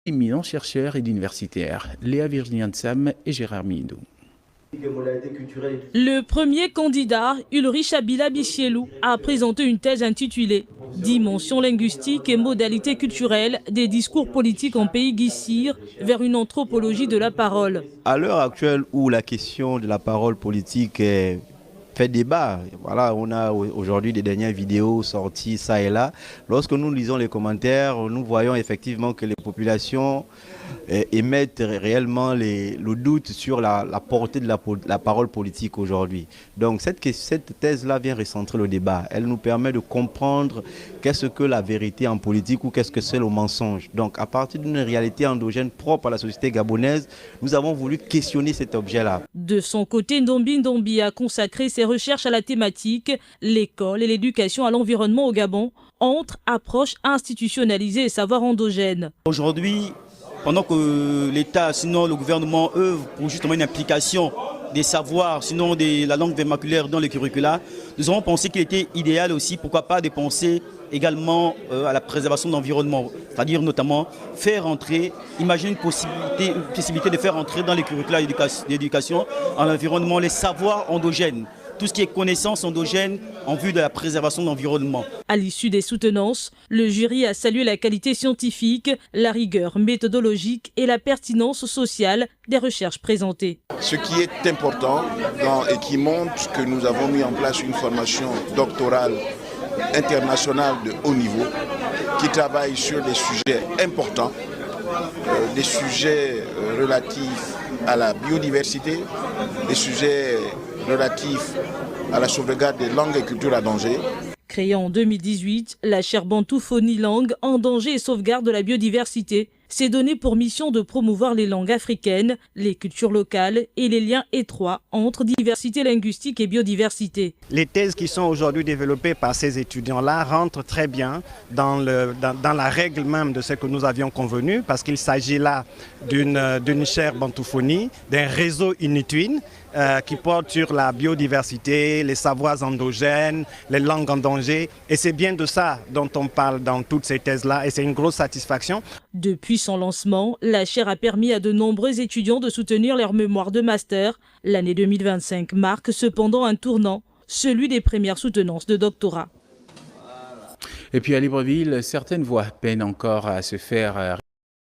Éminents chercheurs et universitaires, Léa Virginia-Nsam et Gérard Mindou. Le premier candidat, Ulrich Abila Bichielou, a présenté une thèse intitulée « Dimension linguistique et modalités culturelles des discours politiques en pays Guissir vers une anthropologie de la parole ». À l'heure actuelle où la question de la parole politique fait débat, voilà, on a aujourd'hui des dernières vidéos sorties ça et là. Lorsque nous lisons les commentaires, nous voyons effectivement que les populations émettent réellement le doute sur la portée de la parole politique aujourd'hui. Donc cette thèse-là vient recentrer le débat. Elle nous permet de comprendre qu'est-ce que la vérité en politique ou qu'est-ce que c'est le mensonge. Donc à partir d'une réalité endogène propre à la société gabonaise, nous avons voulu questionner cet objet-là. De son côté, Ndombi Ndombi a consacré ses recherches à la thématique « L'école et l'éducation à l'environnement au Gabon » entre approche institutionnalisée et savoir endogène. Aujourd'hui, pendant que l'État, sinon le gouvernement, œuvre pour justement une implication des savoirs, sinon de la langue vernaculäire dans les curricula, nous avons pensé qu'il était idéal aussi, pourquoi pas, de penser également à la préservation de l'environnement, c'est-à-dire notamment faire entrer, imaginer une possibilité de faire entrer dans les curricula d'éducation en environnement les savoirs endogènes, tout ce qui est connaissance endogène en vue de la préservation de l'environnement. À l'issue des soutenances, le jury a salué la qualité scientifique, la rigueur méthodologique et la pertinence sociale des recherches présentées. Ce qui est important et qui montre que nous avons mis en place une formation doctorale internationale de haut niveau qui travaille sur des sujets importants, des sujets relatifs à la biodiversité, des sujets relatifs à la sauvegarde des langues et cultures à danger. Créée en 2018, la chaire Bantoufoni Langue en danger et sauvegarde de la biodiversité s'est donnée pour mission de promouvoir les langues africaines, les cultures locales et les liens étroits entre diversité linguistique et biodiversité. Les thèses qui sont aujourd'hui développées par ces étudiants-là rentrent très bien dans la règle même de ce que nous avions convenu, parce qu'il s'agit là d'une chaire Bantoufoni, d'un réseau inutuin qui porte sur la biodiversité, les savoirs endogènes, les langues en danger. Et c'est bien de ça dont on parle dans toutes ces thèses-là et c'est une grosse satisfaction. Depuis son lancement, la chaire a permis à de nombreux étudiants de soutenir leur mémoire de master. L'année 2025 marque cependant un tournant, celui des premières soutenances de doctorat. Et puis à Libreville, certaines voix peinent encore à se faire